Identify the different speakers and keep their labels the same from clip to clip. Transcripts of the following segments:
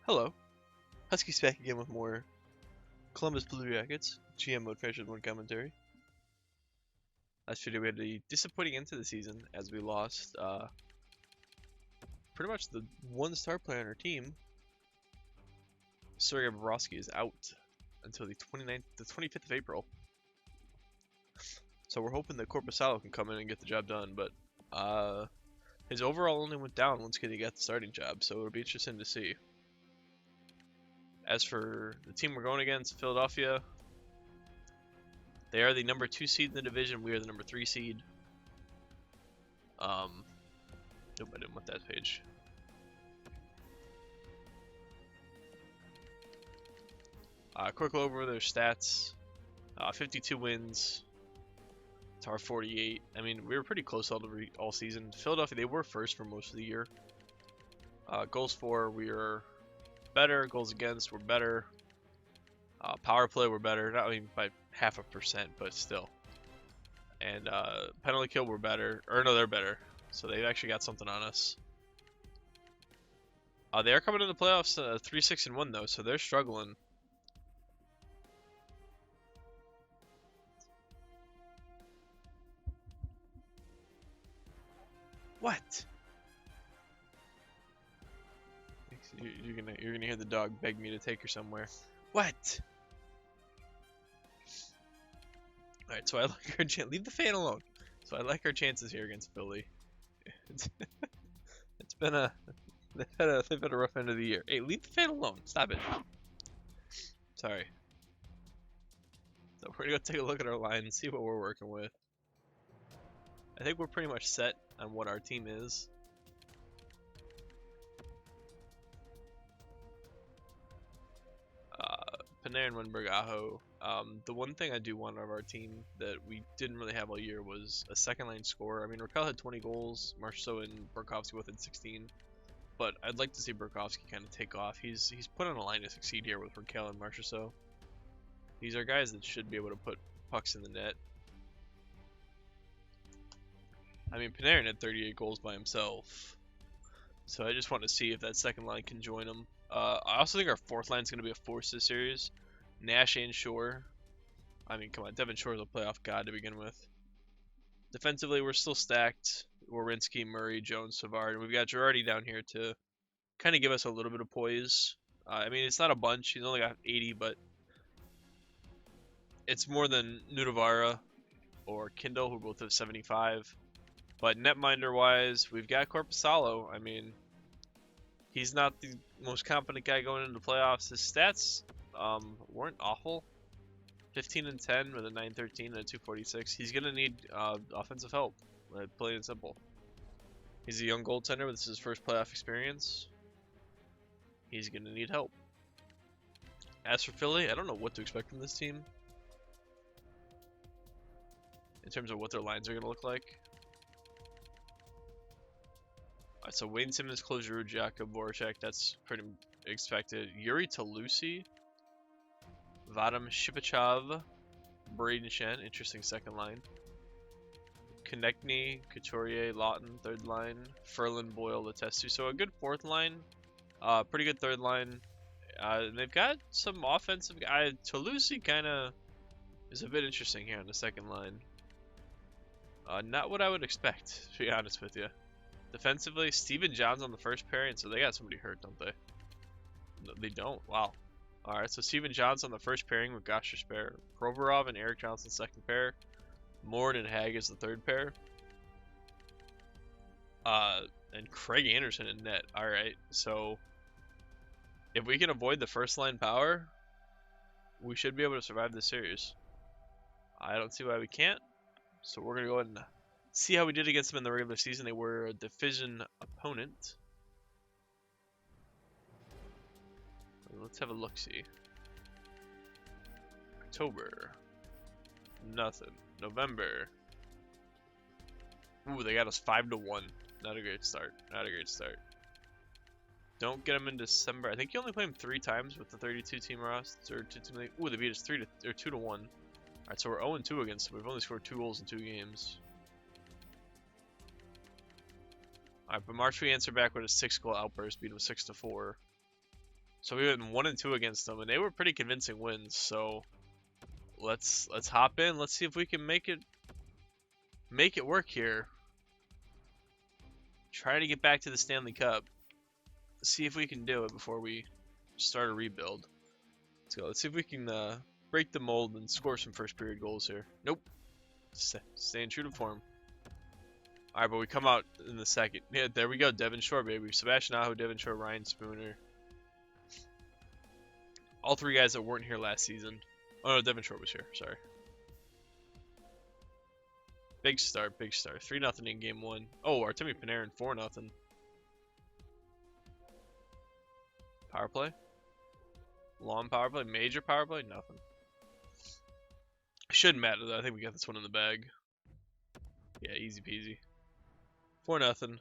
Speaker 1: Hello, Huskies back again with more Columbus Blue Jackets GM mode Fractured One commentary. Last video we had a disappointing end to the season as we lost pretty much the one star player on our team. Sergei Bobrovsky is out until the 25th of April. So we're hoping that Korpisalo can come in and get the job done, but his overall only went down once he got the starting job, so it'll be interesting to see. As for the team we're going against, Philadelphia, they are the number 2 seed in the division. We are the number 3 seed. Nope, I didn't want that page. Quick over their stats. 52 wins to our 48. I mean, we were pretty close all season. Philadelphia, they were first for most of the year. Goals for, we are better. Goals against, we're better. Power play, we're better. Not even by 0.5%, but still. And penalty kill, we're better. Or no, they're better. So they've actually got something on us. They are coming in the playoffs 3-6-1 though, so they're struggling. What? You're gonna hear the dog beg me to take her somewhere. What? All right, so I like our chance. Leave the fan alone. So I like our chances here against Philly. It's been a they've had a rough end of the year. Hey, leave the fan alone. Stop it. Sorry. So we're gonna go take a look at our line and see what we're working with. I think we're pretty much set on what our team is. Panarin, Winberg, Aho. The one thing I do want out of our team that we didn't really have all year was a second line scorer. I mean, Raquel had 20 goals, Marchessault and Burakovsky both had 16. But I'd like to see Burakovsky kind of take off. He's put on a line to succeed here with Raquel and Marchessault. These are guys that should be able to put pucks in the net. I mean, Panarin had 38 goals by himself. So I just want to see if that second line can join him. I also think our fourth line is going to be a force this series. Nash and Shore. I mean, come on, Devin Shore's a playoff god to begin with. Defensively, we're still stacked. Werenski, Murray, Jones, Savard. We've got Girardi down here to kind of give us a little bit of poise. I mean, it's not a bunch. He's only got 80, but it's more than Nudavara or Kindle, who both have 75. But netminder-wise, we've got Korpisalo. I mean, he's not the most competent guy going into the playoffs. His stats weren't awful. 15 and 10 with a 913 and a 246. He's going to need offensive help, plain and simple. He's a young goaltender. This is his first playoff experience. He's going to need help. As for Philly, I don't know what to expect from this team in terms of what their lines are going to look like. Alright, so Wayne Simmons, Closure, Jakob Voracek, that's pretty expected. Yuri Talusi, Vadim Shipachev, Braden Shen, interesting second line. Konechny, Couturier, Lawton, third line. Ferland, Boyle, Letestu. So a good fourth line, pretty good third line. And they've got some offensive guy. Talusi kind of is a bit interesting here on the second line. Not what I would expect, to be honest with you. Defensively, Steven John's on the first pairing, so they got somebody hurt, don't they? No, they don't. Wow. Alright, so Steven John's on the first pairing with Gosher Spare. Provorov and Eric Johnson second pair. Mord and Hag is the third pair. And Craig Anderson in net. Alright, so if we can avoid the first line power, we should be able to survive this series. I don't see why we can't. So we're going to go ahead and see how we did against them in the regular season. They were a division opponent. Let's have a look-see. October. Nothing. November. Ooh, they got us 5-1. Not a great start. Not a great start. Don't get them in December. I think you only play them 3 times with the 32-team roster. Ooh, they beat us 2-1. Alright, so we're 0-2 against them. We've only scored 2 goals in 2 games. Alright, but March we answer back with a 6-goal outburst, beat them 6-4. So we went 1-2 against them, and they were pretty convincing wins. So let's hop in. Let's see if we can make it work here. Try to get back to the Stanley Cup. See if we can do it before we start a rebuild. Let's go. Let's see if we can break the mold and score some first period goals here. Nope. Staying true to form. All right, but we come out in the second. Yeah, there we go. Devon Shore, baby. Sebastian Aho, Devon Shore, Ryan Spooner. All three guys that weren't here last season. Oh, no, Devon Shore was here. Sorry. Big start, big start. 3-0 in game one. Oh, Artemi Panarin, 4-0. Power play? Long power play? Major power play? Nothing. Shouldn't matter, though. I think we got this one in the bag. Yeah, easy peasy. 4-0.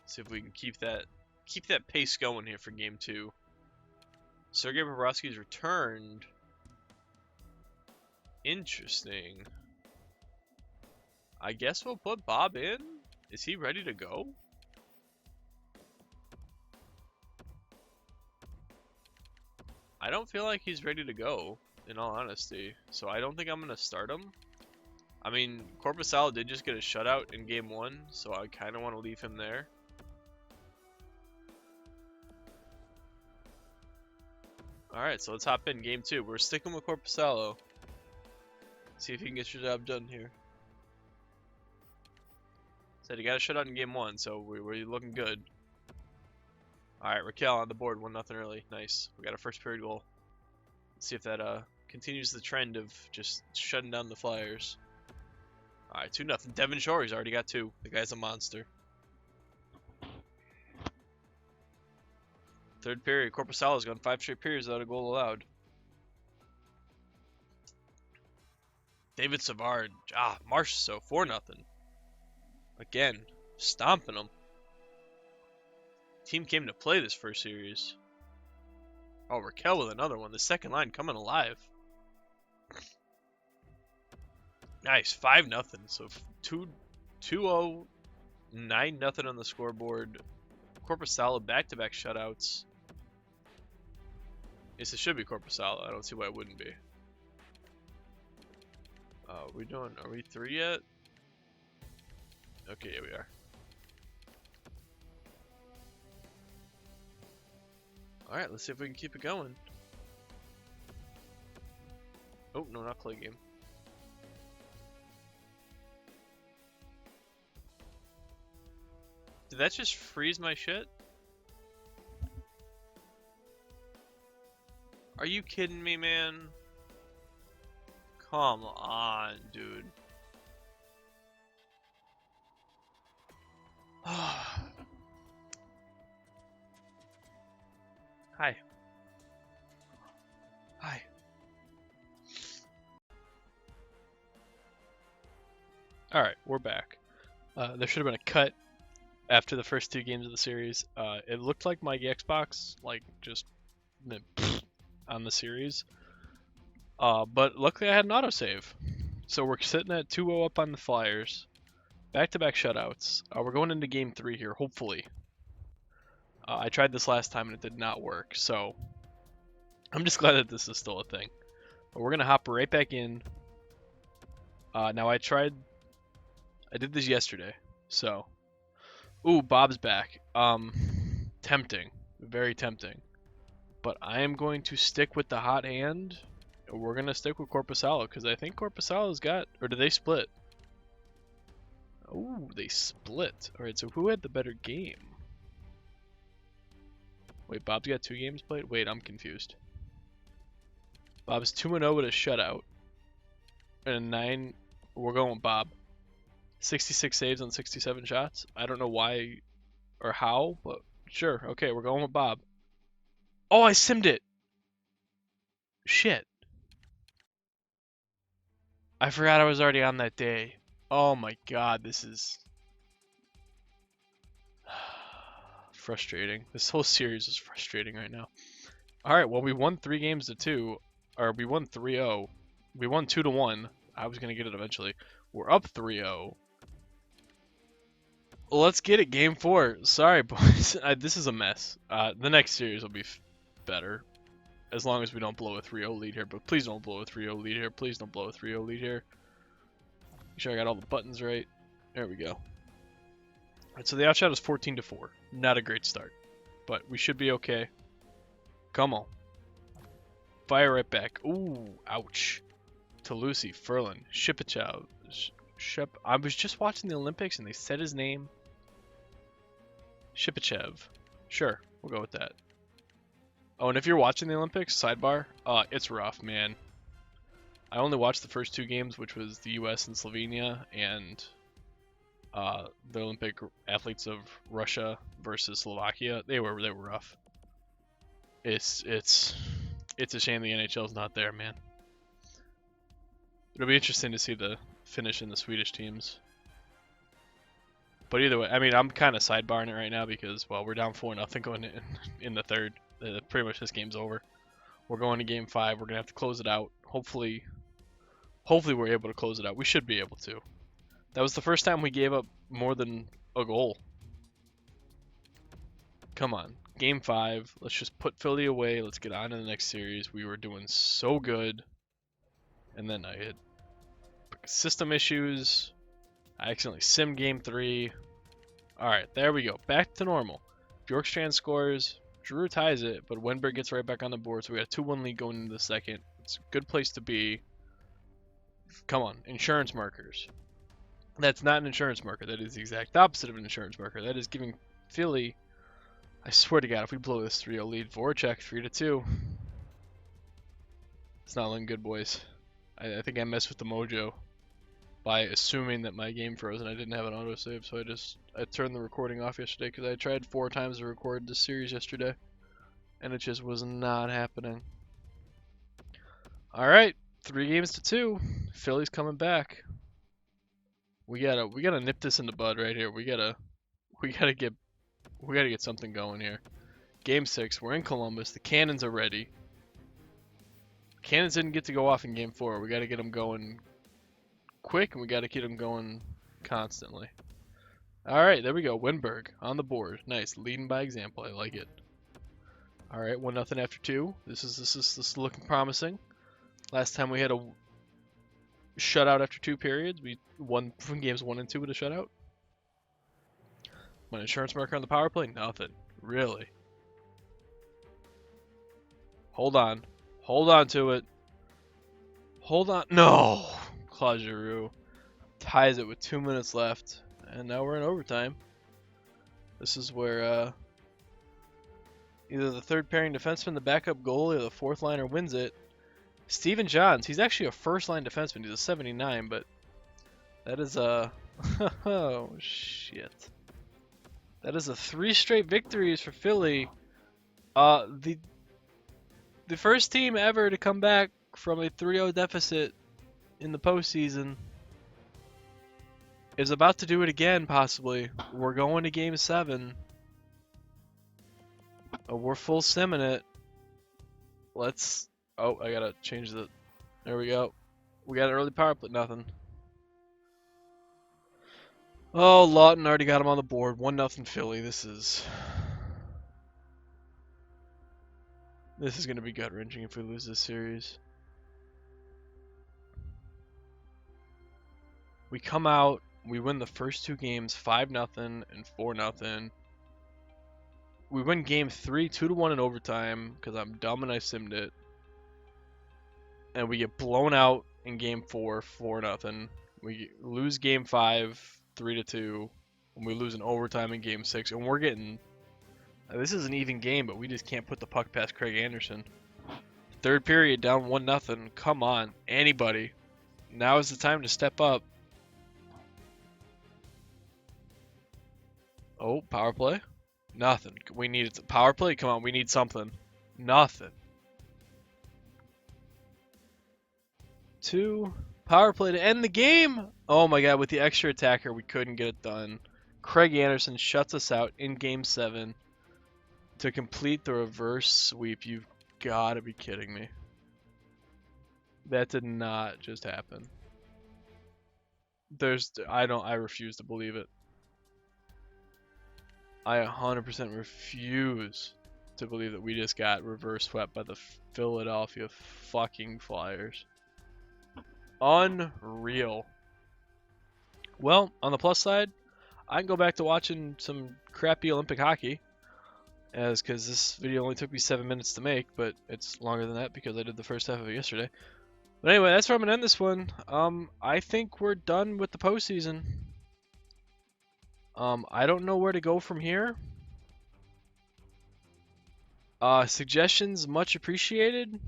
Speaker 1: See if we can keep that pace going here for game two. Sergei Bobrovsky's returned. Interesting. I guess we'll put Bob in. Is he ready to go? I don't feel like he's ready to go, in all honesty. So I don't think I'm going to start him. I mean, Korpisalo did just get a shutout in game one, so I kind of want to leave him there. Alright, so let's hop in game two. We're sticking with Korpisalo. See if he can get your job done here. Said he got a shutout in game one, so we're looking good. Alright, Raquel on the board, 1-0 early. Nice. We got a first period goal. Let's see if that continues the trend of just shutting down the Flyers. Alright, 2-0. Devon Shore, he's already got 2. The guy's a monster. Third period, Korpisalo's gone 5 straight periods without a goal allowed. David Savard, Marchessault, 4-0. Again, stomping them. Team came to play this first series. Oh, Raquel with another one. The second line coming alive. Nice, 5-0. So 2-0, 9-0 on the scoreboard. Korpisalo back-to-back shutouts. Yes, it should be Korpisalo. I don't see why it wouldn't be. Are we 3 yet? Okay, yeah, we are. Alright, let's see if we can keep it going. Oh, no, not play game. Did that just freeze my shit? Are you kidding me, man? Come on, dude. Hi. Hi. Alright, we're back. There should have been a cut after the first 2 games of the series. It looked like my Xbox, like, just on the series. But luckily I had an autosave. So we're sitting at 2-0 up on the Flyers. Back-to-back shutouts. We're going into game 3 here, hopefully. I tried this last time and it did not work, so I'm just glad that this is still a thing. But we're going to hop right back in. Now I did this yesterday, so. Ooh, Bob's back. Tempting. Very tempting. But I am going to stick with the hot hand. We're going to stick with Korpisalo, because I think Korpisalo's got, or do they split? Ooh, they split. Alright, so who had the better game? Wait, Bob's got 2 games played? Wait, I'm confused. Bob's 2-0 with a shutout. And a 9, we're going with Bob. 66 saves on 67 shots. I don't know why or how, but sure. Okay, we're going with Bob. Oh, I simmed it! Shit. I forgot I was already on that day. Oh my god, this is frustrating. This whole series is frustrating right now. Alright, well we won 3 games to 2. Or we won 3-0. We won 2-1. I was going to get it eventually. We're up 3-0. Let's get it. Game 4. Sorry, boys. This is a mess. The next series will be better. As long as we don't blow a 3-0 lead here. But please don't blow a 3-0 lead here. Please don't blow a 3-0 lead here. Make sure I got all the buttons right. There we go. Alright, so the outshot is 14-4. Not a great start. But we should be okay. Come on. Fire right back. Ooh, ouch. Lucy, Ferlin, Shipachow. I was just watching the Olympics and they said his name. Shipachev. Sure, we'll go with that. Oh, and if you're watching the Olympics, sidebar, it's rough, man. I only watched the first 2 games, which was the U.S. and Slovenia, and the Olympic athletes of Russia versus Slovakia. They were rough. It's a shame the NHL's not there, man. It'll be interesting to see the finish in the Swedish teams. But either way, I mean, I'm kind of sidebarring it right now because, well, we're down 4-0 going in the third. Pretty much this game's over. We're going to game 5. We're going to have to close it out. Hopefully we're able to close it out. We should be able to. That was the first time we gave up more than a goal. Come on. Game 5. Let's just put Philly away. Let's get on to the next series. We were doing so good. And then I had system issues. I accidentally simmed game 3. Alright, there we go. Back to normal. Bjorkstrand scores. Drew ties it, but Wenberg gets right back on the board, so we got a 2-1 lead going into the second. It's a good place to be. Come on, insurance markers. That's not an insurance marker. That is the exact opposite of an insurance marker. That is giving Philly... I swear to God, if we blow this 3-0 lead, Voracek 3-2. It's not looking good, boys. I think I messed with the mojo by assuming that my game froze and I didn't have an autosave, so I turned the recording off yesterday because I tried 4 times to record this series yesterday, and it just was not happening. All right, 3 games to 2. Philly's coming back. We gotta nip this in the bud right here. We gotta get something going here. Game 6. We're in Columbus. The cannons are ready. Cannons didn't get to go off in game 4. We got to get them going quick, and we got to keep them going constantly. All right, there we go. Wenberg on the board. Nice, leading by example. I like it. All right, 1-0 after 2. This is looking promising. Last time we had a shutout after 2 periods. We won from games 1 and 2 with a shutout. One insurance marker on the power play. Nothing. Really. Hold on. Hold on to it. Hold on. No! Claude Giroux ties it with 2 minutes left. And now we're in overtime. This is where either the third pairing defenseman, the backup goalie, or the fourth liner wins it. Steven Johns, he's actually a first line defenseman. He's a 79, but that is a... oh, shit. That is a 3 straight victories for Philly. The first team ever to come back from a 3-0 deficit in the postseason is about to do it again, possibly. We're going to game 7. We're full simming it. Let's... Oh, I gotta change the... There we go. We got an early power play. Nothing. Oh, Lawton already got him on the board. 1-0 Philly. This is going to be gut-wrenching if we lose this series. We come out, we win the first 2 games 5-0 and 4-0. We win game 3 2-1 in overtime because I'm dumb and I simmed it. And we get blown out in game 4 4-0. We lose game 5 3-2. And we lose in overtime in game 6. And we're getting... This is an even game, but we just can't put the puck past Craig Anderson. Third period, down 1-0. Come on, anybody. Now is the time to step up. Oh, power play? Nothing. We need it. Power play? Come on, we need something. Nothing. 2. Power play to end the game. Oh my god, with the extra attacker, we couldn't get it done. Craig Anderson shuts us out in game 7 to complete the reverse sweep. You've got to be kidding me. That did not just happen. I refuse to believe it. I 100% refuse to believe that we just got reverse swept by the Philadelphia fucking Flyers. Unreal. Well, on the plus side, I can go back to watching some crappy Olympic hockey, because this video only took me 7 minutes to make, but it's longer than that because I did the first half of it yesterday. But anyway, that's where I'm gonna end this one. I think we're done with the postseason. I don't know where to go from here. Suggestions much appreciated.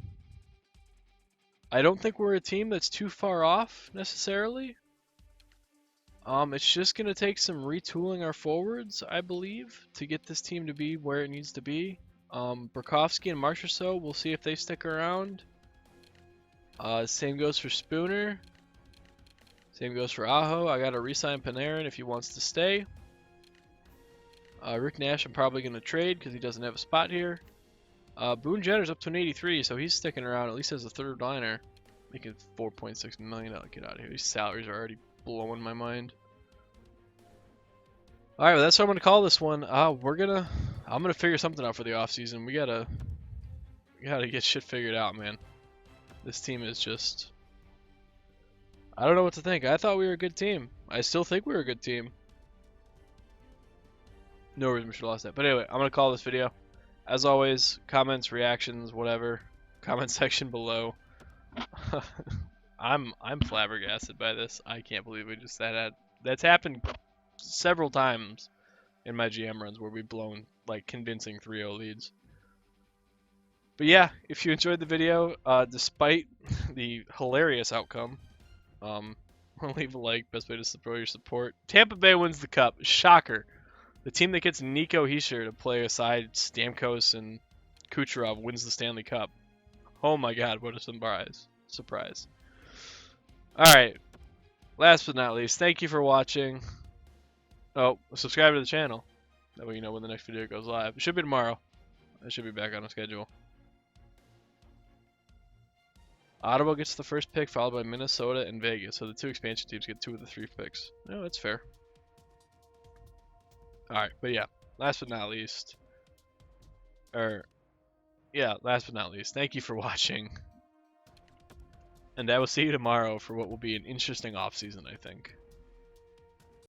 Speaker 1: I don't think we're a team that's too far off necessarily. It's just gonna take some retooling our forwards, I believe, to get this team to be where it needs to be. Burakovsky and Marchessault, we'll see if they stick around. Same goes for Spooner. Same goes for Aho. I gotta re-sign Panarin if he wants to stay. Rick Nash I'm probably gonna trade because he doesn't have a spot here. Boone Jenner's up to an 83, so he's sticking around at least as a third liner. Making $4.6 million. Get out of here. These salaries are already blowing my mind. Alright, well, that's what I'm gonna call this one. I'm gonna figure something out for the offseason. We gotta get shit figured out, man. This team is just, I don't know what to think. I thought we were a good team. I still think we're a good team. No reason we should have lost that. But anyway, I'm gonna call this video. As always, comments, reactions, whatever, comment section below. I'm flabbergasted by this. I can't believe we just that's happened several times in my GM runs where we've blown like convincing 3-0 leads. But yeah, if you enjoyed the video, despite the hilarious outcome, leave a like. Best way to support your support. Tampa Bay wins the cup. Shocker. The team that gets Nico Hischier to play aside Stamkos and Kucherov wins the Stanley Cup. Oh my god, what a surprise. Alright, last but not least, thank you for watching. Oh, subscribe to the channel. That way you know when the next video goes live. It should be tomorrow. I should be back on a schedule. Ottawa gets the first pick, followed by Minnesota and Vegas. So the two expansion teams get 2 of the 3 picks. No, that's fair. Alright, but yeah, last but not least, thank you for watching. And I will see you tomorrow for what will be an interesting offseason, I think.